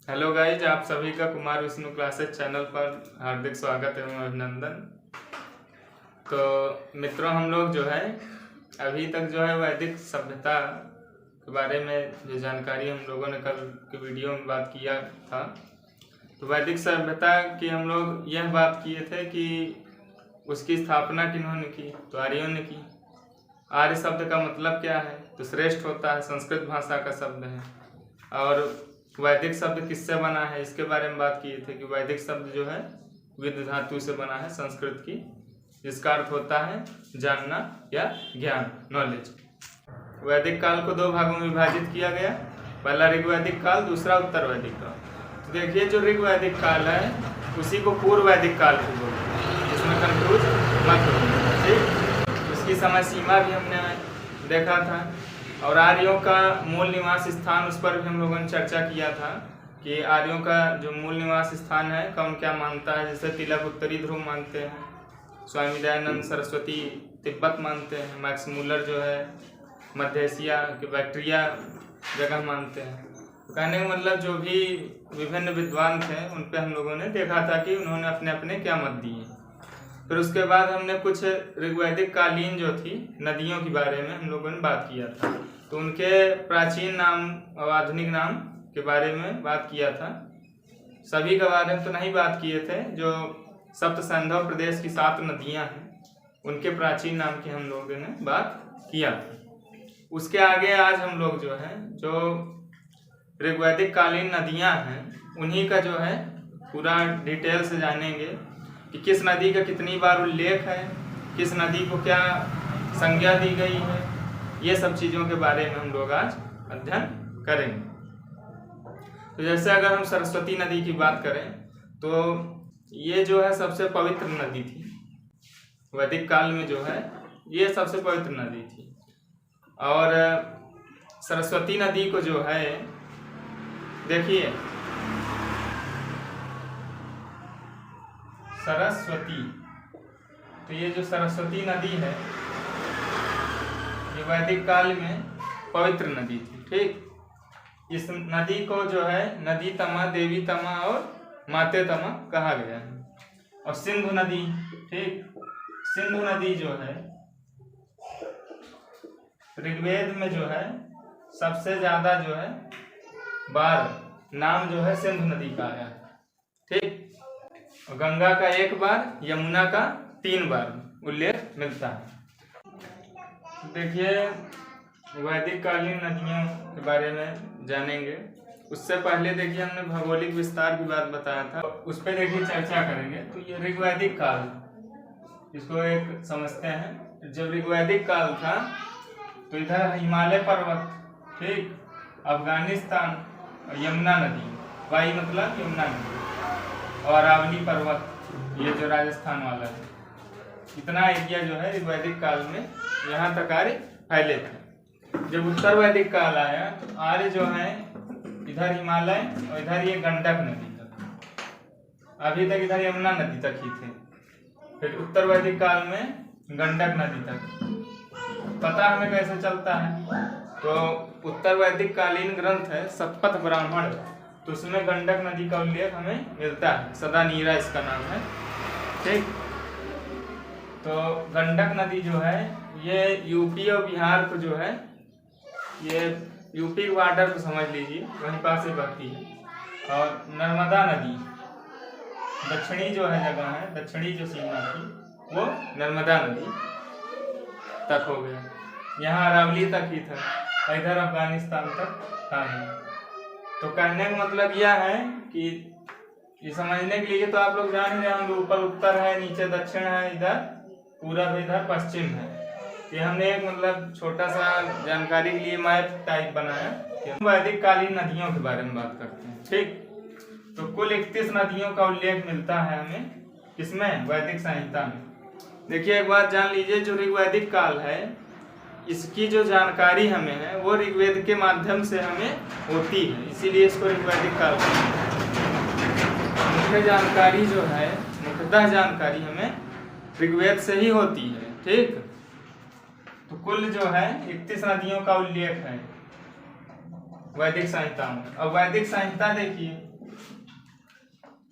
Hello guys, आप सभी का कुमार विष्णु क्लासेस चैनल पर हार्दिक स्वागत एवं अभिनंदन। तो मित्रों, हम लोग जो है अभी तक जो है वैदिक सभ्यता के बारे में जो जानकारी हम लोगों ने कल के वीडियो में बात किया था। तो वैदिक सभ्यता की हम लोग यह बात किए थे कि उसकी स्थापना किन्होंने की, तो आर्यों ने की। आर्य शब्द का मतलब क्या है, तो श्रेष्ठ होता है, संस्कृत भाषा का शब्द है। और वैदिक शब्द किससे बना है, इसके बारे में बात किए थे कि वैदिक शब्द जो है विद धातु से बना है, संस्कृत की, जिसका अर्थ होता है जानना या ज्ञान, नॉलेज। वैदिक काल को दो भागों में विभाजित किया गया, पहला ऋग्वैदिक काल, दूसरा उत्तर वैदिक काल। तो देखिए, जो ऋग्वैदिक काल है उसी को पूर्व वैदिक काल भी बोलते हैं, जिसमें कंफ्यूज मत हो। ठीक, उसकी समय सीमा भी हमने देखा था। और आर्यों का मूल निवास स्थान, उस पर भी हम लोगों ने चर्चा किया था कि आर्यों का जो मूल निवास स्थान है कौन क्या मानता है। जैसे तिलक उत्तरी ध्रुव मानते हैं, स्वामी दयानंद सरस्वती तिब्बत मानते हैं, मैक्स मूलर जो है मध्य एशिया के बैक्टीरिया जगह मानते हैं। तो कहने का मतलब जो भी विभिन्न विद्वान थे उन पे हम लोगों ने देखा था कि उन्होंने अपने अपने क्या मत दिए। फिर उसके बाद हमने कुछ ऋग्वैदिक कालीन जो थी नदियों के बारे में हम लोगों ने बात किया था। तो उनके प्राचीन नाम और आधुनिक नाम के बारे में बात किया था। सभी के बारे में तो नहीं बात किए थे, जो सप्त सैंधव प्रदेश की 7 नदियां हैं उनके प्राचीन नाम की हम लोगों ने बात किया था। उसके आगे आज हम लोग जो है जो ऋग्वैदिक कालीन नदियां हैं उन्हीं का जो है पूरा डिटेल से जानेंगे कि किस नदी का कितनी बार उल्लेख है, किस नदी को क्या संज्ञा दी गई है। ये सब चीज़ों के बारे में हम लोग आज अध्ययन करेंगे। तो जैसे अगर हम सरस्वती नदी की बात करें तो ये जो है सबसे पवित्र नदी थी वैदिक काल में, जो है ये सबसे पवित्र नदी थी। और सरस्वती नदी को जो है देखिए, सरस्वती, तो ये जो सरस्वती नदी है ये वैदिक काल में पवित्र नदी थी। ठीक, इस नदी को जो है नदी तमा, देवी तमा और माते तमा कहा गया है। और सिंधु नदी, ठीक, सिंधु नदी जो है ऋग्वेद में जो है सबसे ज्यादा जो है बार नाम जो है सिंधु नदी का आया है। ठीक, गंगा का 1 बार, यमुना का 3 बार उल्लेख मिलता है। देखिए, वैदिक कालीन नदियों के बारे में जानेंगे। उससे पहले देखिए हमने भौगोलिक विस्तार की बात बताया था, उस पर देखिए चर्चा करेंगे। तो ये ऋग्वैदिक काल, इसको एक समझते हैं। जब ऋग्वैदिक काल था तो इधर हिमालय पर्वत, ठीक, अफगानिस्तान और यमुना नदी, वाई मतलब यमुना नदी, और अरावली पर्वत, ये जो राजस्थान वाला है, इतना एरिया जो है ऋग्वैदिक काल में यहाँ तक आर्य फैले थे। जब उत्तर वैदिक काल आया तो आर्य जो है इधर हिमालय और इधर ये गंडक नदी तक, अभी तक इधर यमुना नदी तक ही थे। फिर उत्तर वैदिक काल में गंडक नदी तक। पता हमें कैसे चलता है, तो उत्तर वैदिक कालीन ग्रंथ है सतपथ ब्राह्मण, तो उसमें गंडक नदी का उल्लेख हमें मिलता है, सदा नीरा इसका नाम है। ठीक, तो गंडक नदी जो है ये यूपी और बिहार को जो है, ये यूपी के बॉर्डर को समझ लीजिए, वहीं पास से बहती है। और नर्मदा नदी दक्षिणी जो है जगह है, दक्षिणी जो सीमा थी वो नर्मदा नदी तक हो गया, यहाँ अरावली तक ही था, इधर अफगानिस्तान तक था नहीं। तो कहने का मतलब यह है कि ये समझने के लिए तो आप लोग जान ही रहे होंगे, ऊपर उत्तर है, नीचे दक्षिण है, इधर पूरब, इधर पश्चिम है। ये हमने एक मतलब छोटा सा जानकारी के लिए मैप टाइप बनाया कि हम वैदिक कालीन नदियों के बारे में बात करते हैं। ठीक, तो कुल 31 नदियों का उल्लेख मिलता है हमें, किसमें, वैदिक संहिता में। देखिए, एक बात जान लीजिए, जो ऋग्वैदिक काल है इसकी जो जानकारी हमें है वो ऋग्वेद के माध्यम से हमें होती है, इसीलिए इसको ऋग्वैदिक काल कहते हैं। मुख्य जानकारी जो है, मुख्यतः जानकारी हमें ऋग्वेद से ही होती है। ठीक, तो कुल जो है 31 नदियों का उल्लेख है वैदिक संहिता में। अब वैदिक संहिता देखिए,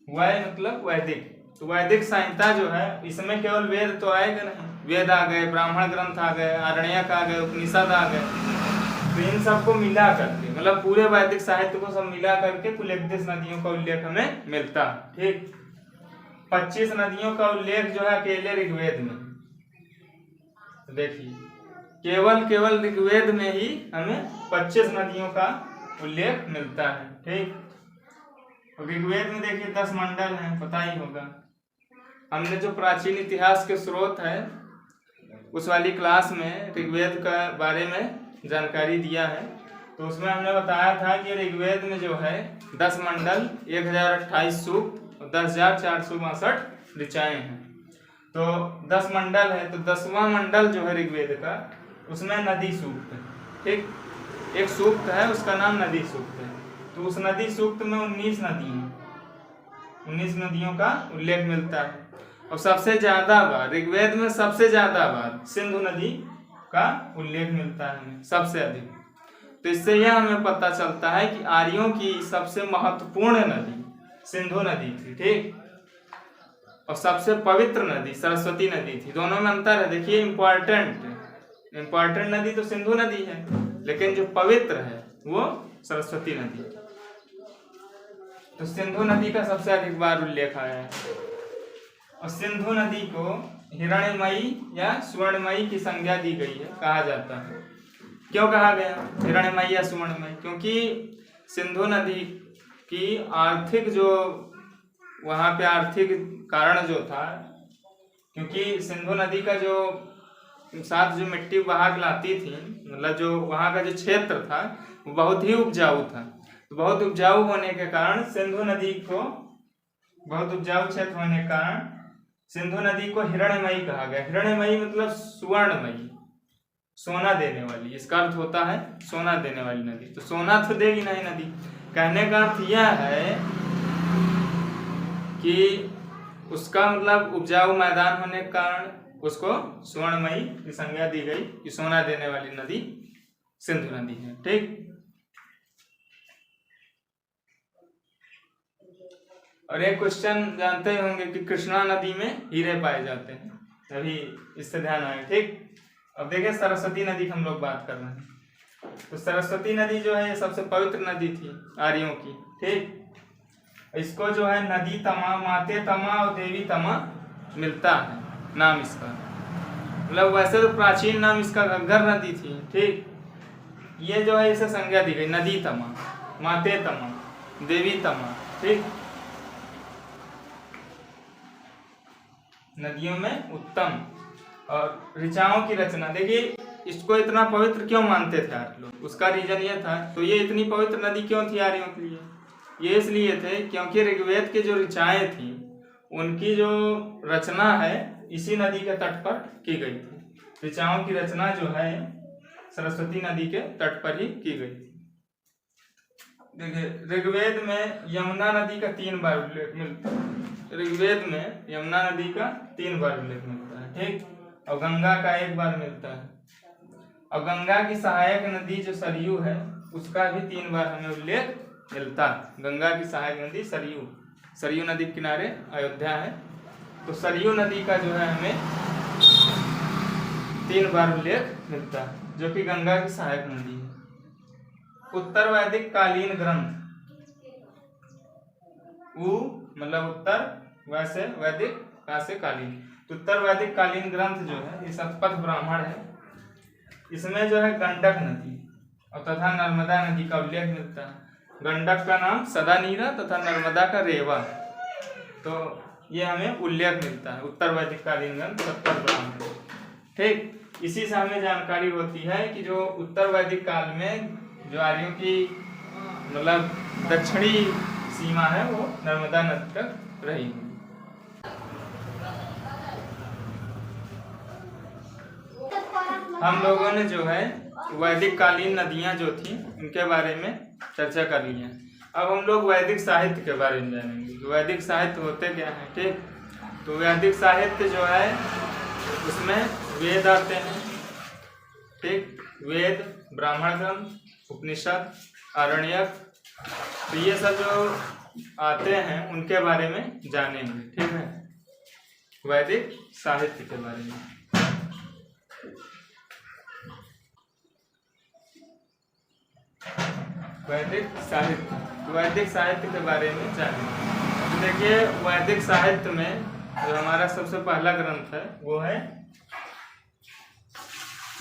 वै मतलब वैदिक। तो वैदिक संहिता जो है इसमें केवल वेद तो आएगा नहीं, वेद आ गए, ब्राह्मण ग्रंथ आ गए, आरण्यक आ गए, उपनिषद आ गए। तो इन सबको मिला करके मतलब पूरे वैदिक साहित्य को सब मिला करके कुल 31 नदियों का उल्लेख हमें मिलता है। ठीक, 25 नदियों का उल्लेख जो है अकेले ऋग्वेद में। तो देखिए केवल ऋग्वेद में ही हमें 25 नदियों का उल्लेख मिलता है। ठीक, ऋग्वेद में देखिए 10 मंडल हैं, पता ही होगा। हमने जो प्राचीन इतिहास के स्रोत है उस वाली क्लास में ऋग्वेद का बारे में जानकारी दिया है। तो उसमें हमने बताया था कि ऋग्वेद में जो है 10 मंडल, 1028 सूक्त और 10,462 ऋचाएं हैं। तो 10 मंडल है, तो 10वां मंडल जो है ऋग्वेद का उसमें नदी सूक्त है। ठीक, एक सूक्त है उसका नाम नदी सूक्त है। तो उस नदी सूक्त में 19 नदी हैं, 19 नदियों का उल्लेख मिलता है। और सबसे ज्यादा बार ऋग्वेद में सबसे ज्यादा बार सिंधु नदी का उल्लेख मिलता है हमें, सबसे अधिक। तो इससे यह हमें पता चलता है कि आर्यों की सबसे महत्वपूर्ण नदी सिंधु नदी थी। ठीक, और सबसे पवित्र नदी सरस्वती नदी थी। दोनों में अंतर है। देखिए इंपॉर्टेंट नदी तो सिंधु नदी है, लेकिन जो पवित्र है वो सरस्वती नदी। तो सिंधु नदी का सबसे अधिक बार उल्लेख आया है। और सिंधु नदी को हिरण्मयी या सुवर्णमयी की संज्ञा दी गई है, कहा जाता है। क्यों कहा गया हिरण्मयी या सुवर्णमयी? क्योंकि सिंधु नदी की आर्थिक जो वहां पे आर्थिक कारण जो था, क्योंकि सिंधु नदी का जो साथ जो मिट्टी बहा लाती थी, मतलब जो वहां का जो क्षेत्र था वो बहुत ही उपजाऊ था। तो बहुत उपजाऊ होने के कारण सिंधु नदी को, बहुत उपजाऊ क्षेत्र होने के कारण सिंधु नदी को हिरण्मयी कहा गया। हिरण्मयी मतलब सुवर्णमयी, सोना देने वाली, इसका अर्थ होता है सोना देने वाली नदी। तो सोना तो देगी नहीं नदी। कहने का अर्थ यह है कि उसका मतलब उपजाऊ मैदान होने के कारण उसको सुवर्णमयी की संज्ञा दी गई कि सोना देने वाली नदी सिंधु नदी है। ठीक, और एक क्वेश्चन जानते ही होंगे कि कृष्णा नदी में हीरे पाए जाते हैं, अभी इससे ध्यान आए। ठीक, अब देखिए सरस्वती नदी की हम लोग बात कर रहे हैं। तो सरस्वती नदी जो है ये सबसे पवित्र नदी थी आर्यों की। ठीक, इसको जो है नदी तमा, माते तमा और देवी तमा मिलता है नाम इसका। मतलब वैसे तो प्राचीन नाम इसका घग्गर नदी थी। ठीक, ये जो है इसे संज्ञा दी गई नदी तमा, माते तमा, देवी तमा। ठीक, नदियों में उत्तम। और ऋचाओं की रचना, देखिए इसको इतना पवित्र क्यों मानते थे आप लोग, उसका रीजन ये था। तो ये इतनी पवित्र नदी क्यों थी आर्यों के लिए? ये इसलिए थे क्योंकि ऋग्वेद के जो ऋचाएं थी उनकी जो रचना है इसी नदी के तट पर की गई थी। ऋचाओं की रचना जो है सरस्वती नदी के तट पर ही की गई थी। देखिए ऋग्वेद में यमुना नदी का 3 बार उल्लेख मिलता है। ऋग्वेद में यमुना नदी का 3 बार उल्लेख मिलता है। ठीक, और गंगा का 1 बार मिलता है। और गंगा की सहायक नदी जो सरयू है उसका भी 3 बार हमें उल्लेख मिलता है। गंगा की सहायक नदी सरयू, सरयू नदी के किनारे अयोध्या है। तो सरयू नदी का जो है हमें 3 बार उल्लेख मिलता है, जो कि गंगा की सहायक नदी है। उत्तर वैदिक कालीन ग्रंथ, मतलब उत्तर वैसे वैदिक का से कालीन, तो उत्तर वैदिक कालीन ग्रंथ जो है ये शतपथ ब्राह्मण है। इसमें जो है गंडक नदी और तथा नर्मदा नदी का उल्लेख मिलता है। गंडक का नाम सदानीरा तथा नर्मदा का रेवा। तो ये हमें उल्लेख मिलता है उत्तर वैदिक कालीन ग्रंथ शतपथ ब्राह्मण। ठीक, इसी से हमें जानकारी होती है कि जो उत्तर वैदिक काल में जो आर्यों की मतलब दक्षिणी सीमा है वो नर्मदा नदी तक रही। हम लोगों ने जो है वैदिक कालीन नदियां जो थी उनके बारे में चर्चा कर ली है। अब हम लोग वैदिक साहित्य के बारे में जानेंगे। वैदिक साहित्य होते क्या है? ठीक, तो वैदिक साहित्य जो है उसमें वेद आते हैं। ठीक, वेद, ब्राह्मण ग्रंथ, उपनिषद, आरण्यक। तो ये सब जो आते हैं उनके बारे में जानेंगे। ठीक है, वैदिक साहित्य के बारे में। वैदिक साहित्य के बारे में जानेंगे। तो देखिए, वैदिक साहित्य में जो हमारा सबसे पहला ग्रंथ है वो है,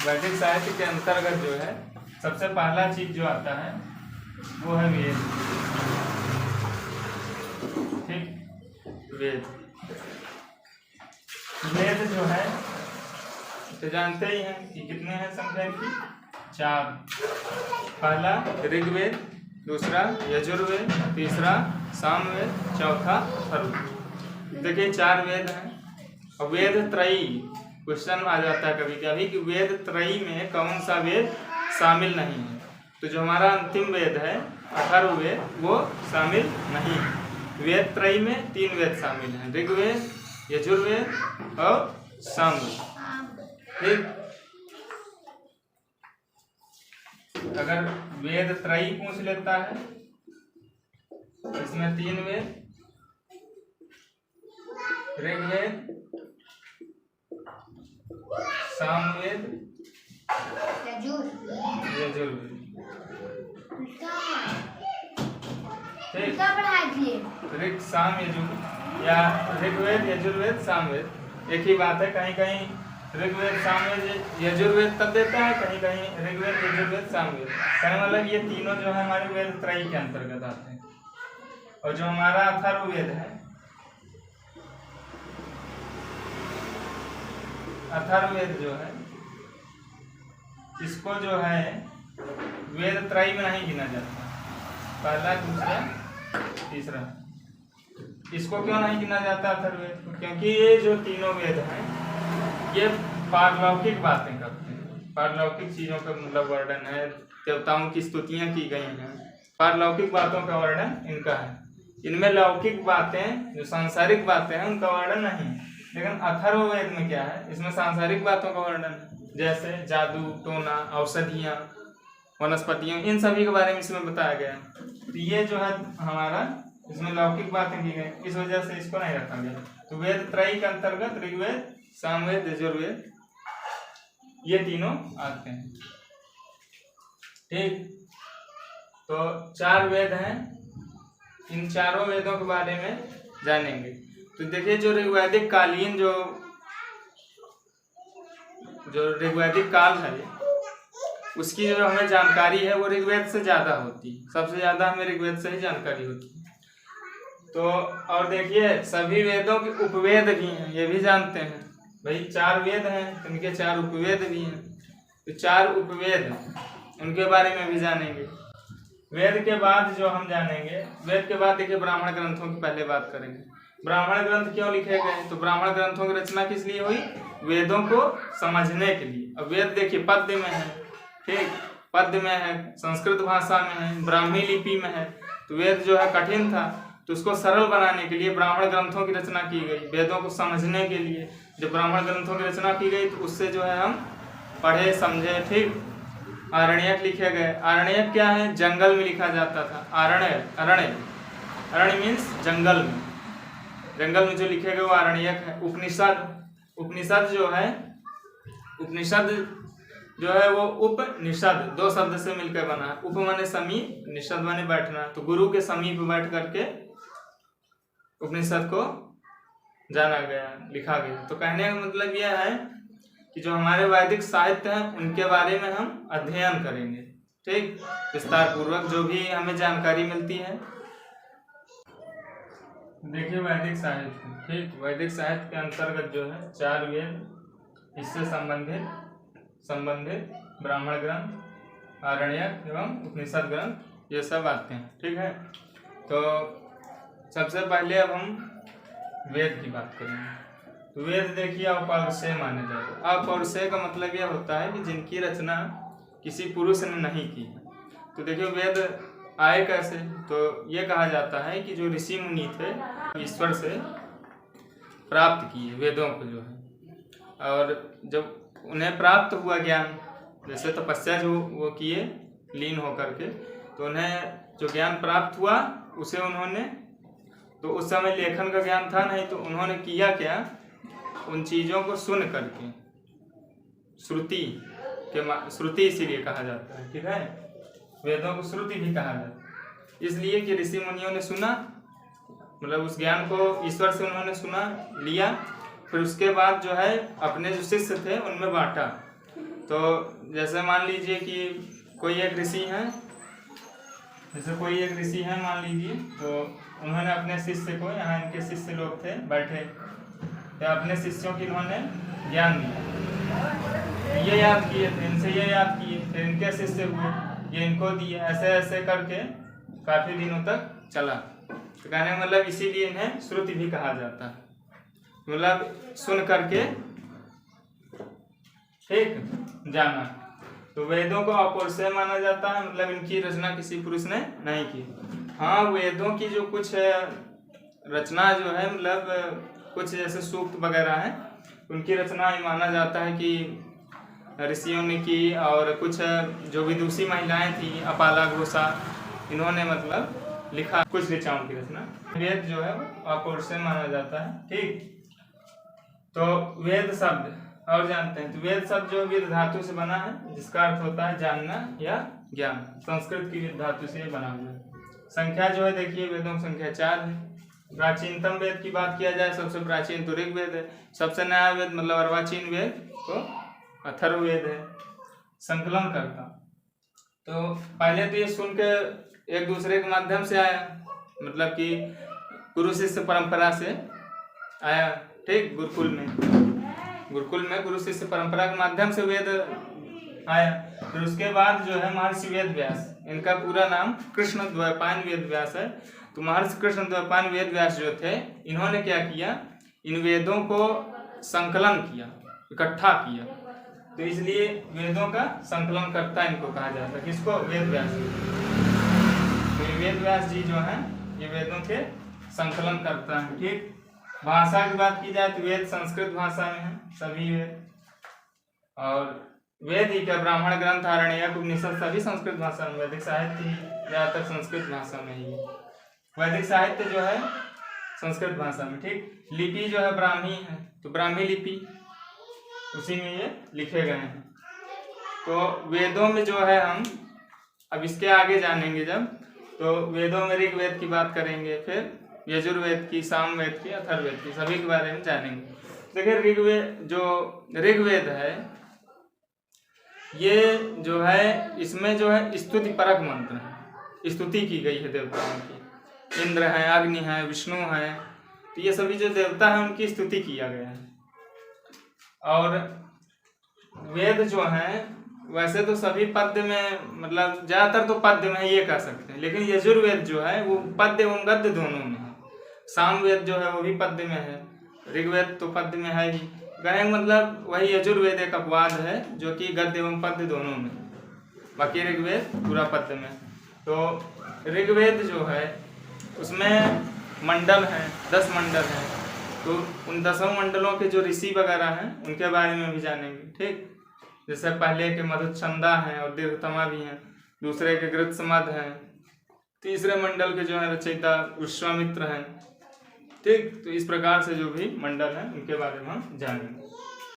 वैदिक साहित्य के अंतर्गत जो है सबसे पहला चीज जो आता है वो है वेद। ठीक, वेद जो है तो जानते ही हैं कि कितने हैं संख्या की, 4। पहला ऋग्वेद, दूसरा यजुर्वेद, तीसरा सामवेद, चौथा अथर्ववेद। देखिए 4 वेद हैं। और वेद त्रयी, क्वेश्चन आ जाता है कभी कभी कि वेद त्रयी में कौन सा वेद शामिल नहीं है। तो जो हमारा अंतिम वेद है अथर्ववेद वो शामिल नहीं है। वेद त्रयी में 3 वेद शामिल हैं, ऋग्वेद, यजुर्वेद और सामवेद। ठीक, अगर वेद त्रयी पूछ लेता है इसमें 3 वेद, ऋग्वेद, सामवेद, यजुर्वेद। ऋग साम यजुर्वेद या ऋग्वेद यजुर्वेद सामवेद एक ही बात है। कहीं कहीं ऋग्वेद सामवेद यजुर्वेद तब देता है, कहीं कहीं ऋग्वेद यजुर्वेद सामवेद। कहने मतलब ये तीनों जो है हमारे वेद त्रयी के अंतर्गत आते हैं। और जो हमारा अथर्ववेद है, अथर्ववेद जो है इसको जो है वेद त्रयी में नहीं गिना जाता। पहला, दूसरा, तीसरा, इसको क्यों नहीं गिना जाता अथर्ववेद को? क्योंकि ये जो तीनों वेद हैं ये पारलौकिक बातें करते हैं। पारलौकिक चीजों का मतलब वर्णन है, देवताओं की स्तुतियां की गई हैं, पारलौकिक बातों का वर्णन इनका है। इनमें लौकिक बातें जो सांसारिक बातें हैं उनका वर्णन नहीं है। लेकिन अथर्ववेद में क्या है, इसमें सांसारिक बातों का वर्णन है, जैसे जादू टोना, औषधियाँ, वनस्पतियों, इन सभी के बारे में इसमें बताया गया है। तो ये जो है हमारा इसमें लौकिक बातें की गई, इस वजह से इसको नहीं रखा गया। तो वेद त्रयी के अंतर्गत ऋग्वेद, सामवेद, यजुर्वेद ये तीनों आते हैं। ठीक, तो 4 वेद हैं, इन चारों वेदों के बारे में जानेंगे। तो देखिए जो ऋग्वैदिक कालीन जो ऋग्वैदिक काल है उसकी जो हमें जानकारी है वो ऋग्वेद से ज्यादा होती है। सबसे ज्यादा हमें ऋग्वेद से ही जानकारी होती है। तो और देखिए सभी वेदों के उपवेद भी हैं, ये भी जानते हैं भाई 4 वेद हैं तो इनके 4 उपवेद भी हैं। तो 4 उपवेद उनके बारे में भी जानेंगे। वेद के बाद जो हम जानेंगे, वेद के बाद देखिए ब्राह्मण ग्रंथों की पहले बात करेंगे। ब्राह्मण ग्रंथ क्यों लिखे गए? तो ब्राह्मण ग्रंथों की रचना किस लिए हुई? वेदों को समझने के लिए। अब वेद देखिए पद्य में है, ठीक, पद्य में है, संस्कृत भाषा में है, ब्राह्मी लिपि में है। तो वेद जो है कठिन था तो उसको सरल बनाने के लिए ब्राह्मण ग्रंथों की रचना की गई। वेदों को समझने के लिए जब ब्राह्मण ग्रंथों की रचना की गई तो उससे जो है हम पढ़े समझे। ठीक, आरण्यक लिखे गए। आरण्यक क्या है? जंगल में लिखा जाता था। अरण्य मीन्स जंगल में, जंगल में जो लिखे गए वो आरण्यक है। उपनिषद जो है वो उपनिषद 2 शब्द से मिलकर बना है। उप माने समीप, निषद माने बैठना। तो गुरु के समीप बैठ करके उपनिषद को जाना गया, लिखा गया। तो कहने का मतलब यह है कि जो हमारे वैदिक साहित्य हैं उनके बारे में हम अध्ययन करेंगे। ठीक, विस्तार पूर्वक जो भी हमें जानकारी मिलती है। देखिए वैदिक साहित्य, ठीक, वैदिक साहित्य के अंतर्गत जो है 4 वेद, इससे संबंधित ब्राह्मण ग्रंथ, आरण्यक एवं उपनिषद ग्रंथ ये सब आते हैं। ठीक है, तो सबसे पहले अब हम वेद की बात करेंगे। तो वेद देखिए अपौरुषेय माने जाते हैं। अपौरुषेय का मतलब यह होता है कि जिनकी रचना किसी पुरुष ने नहीं की। तो देखिए वेद आए कैसे? तो ये कहा जाता है कि जो ऋषि मुनि थे ईश्वर से प्राप्त किए वेदों को जो है, और जब उन्हें प्राप्त हुआ ज्ञान, जैसे तपस्या जो वो किए लीन होकर के, तो उन्हें जो ज्ञान प्राप्त हुआ उसे उन्होंने, तो उस समय लेखन का ज्ञान था नहीं, तो उन्होंने किया क्या, उन चीज़ों को सुन करके, श्रुति इसीलिए कहा जाता है, ठीक है, वेदों को श्रुति भी कहा जाता है, इसलिए कि ऋषि मुनियों ने सुना, मतलब उस ज्ञान को ईश्वर से उन्होंने सुना, लिया, फिर उसके बाद जो है अपने जो शिष्य थे उनमें बांटा। तो जैसे मान लीजिए कि कोई एक ऋषि है, मान लीजिए, तो उन्होंने अपने शिष्य को, यहाँ इनके शिष्य लोग थे बैठे, तो अपने शिष्यों की इन्होंने ज्ञान दिया, ये याद किए, फिर इनसे ये याद किए, फिर इनके शिष्य हुए, ये इनको दिए, ऐसे ऐसे करके काफी दिनों तक चला। तो कहने का मतलब इसीलिए इन्हें श्रुति भी कहा जाता है, मतलब सुन करके ठीक जाना। तो वेदों को अपौरुषेय माना जाता है, मतलब इनकी रचना किसी पुरुष ने नहीं की। हाँ, वेदों की जो कुछ रचना जो है, मतलब कुछ जैसे सूक्त वगैरह है, उनकी रचना ही माना जाता है कि ऋषियों ने की, और कुछ जो विदुषी महिलाएं थी, अपाला घोषा, इन्होंने मतलब लिखा कुछ ऋचाओं की रचना। वेद जो है अपौरुषेय माना जाता है, ठीक। तो वेद शब्द और जानते हैं, तो वेद शब्द जो वेद धातु से बना है, जिसका अर्थ होता है जानना या ज्ञान, संस्कृत की वेद धातु से बना हुआ है। संख्या जो है देखिए, वेदों की संख्या 4 है। प्राचीनतम वेद की बात किया जाए, सबसे प्राचीन तो ऋग्वेद है, सबसे नया वेद मतलब अर्वाचीन वेद तो अथर्ववेद है। संकलन करता, तो पहले तो ये सुन के एक दूसरे के माध्यम से आया, मतलब कि गुरु शिष्य परंपरा से आया, ठीक। गुरुकुल में गुरु शिष्य परंपरा के माध्यम से वेद आया। फिर उसके बाद जो है महर्षि वेद व्यास, इनका पूरा नाम कृष्ण द्वैपायन वेद व्यास है। तो महर्षि कृष्ण द्वैपायन वेद व्यास जो थे, इन्होंने क्या किया, इन वेदों को संकलन किया, इकट्ठा किया, तो इसलिए वेदों का संकलन करता इनको कहा जाता है। किसको? वेद व्यास। तो ये वेद व्यास जी जो है ये वेदों के संकलन करता है, ठीक। भाषा की बात की जाए तो वेद संस्कृत भाषा में है, सभी वेद, और वेद ही क्या, ब्राह्मण ग्रंथ, आरण्यक, उपनिषद सभी संस्कृत भाषा में। वैदिक साहित्य ही ज्यादातर संस्कृत भाषा में ही, वैदिक साहित्य जो है संस्कृत भाषा में, ठीक। लिपि जो है ब्राह्मी है, तो ब्राह्मी लिपि उसी में ये लिखे गए हैं। तो वेदों में जो है, हम अब इसके आगे जानेंगे जब, तो वेदों में ऋग्वेद की बात करेंगे, फिर यजुर्वेद की, सामवेद की, अथर्ववेद की, सभी के बारे में जानेंगे। देखिए ऋग्वेद है, ये जो है, इसमें जो है स्तुति परक मंत्र है, स्तुति की गई है देवताओं की। इंद्र है, अग्नि है, विष्णु है, तो ये सभी जो देवता है उनकी स्तुति किया गया है। और वेद जो है वैसे तो सभी पद्य में, मतलब ज्यादातर तो पद्य में ये कह सकते हैं, लेकिन यजुर्वेद जो है वो पद्य एवं गद्य दोनों में है। सामवेद जो है वो भी पद्य में है, ऋग्वेद तो पद्य में है ही, कहने मतलब वही यजुर्वेद एक अपवाद है जो कि गद्य एवं पद्य दोनों में, बाकी ऋग्वेद पूरा पद्य में। तो ऋग्वेद जो है उसमें मंडल हैं, 10 मंडल हैं, तो उन 10 मंडलों के जो ऋषि वगैरह हैं उनके बारे में भी जानेंगे, ठीक। जैसे पहले के मधुचंदा हैं और दीर्घतमा भी हैं, दूसरे के गृत्समद हैं, तीसरे मंडल के जो है रचयिता विश्वामित्र हैं, ठीक। तो इस प्रकार से जो भी मंडल हैं उनके बारे में हम जानेंगे।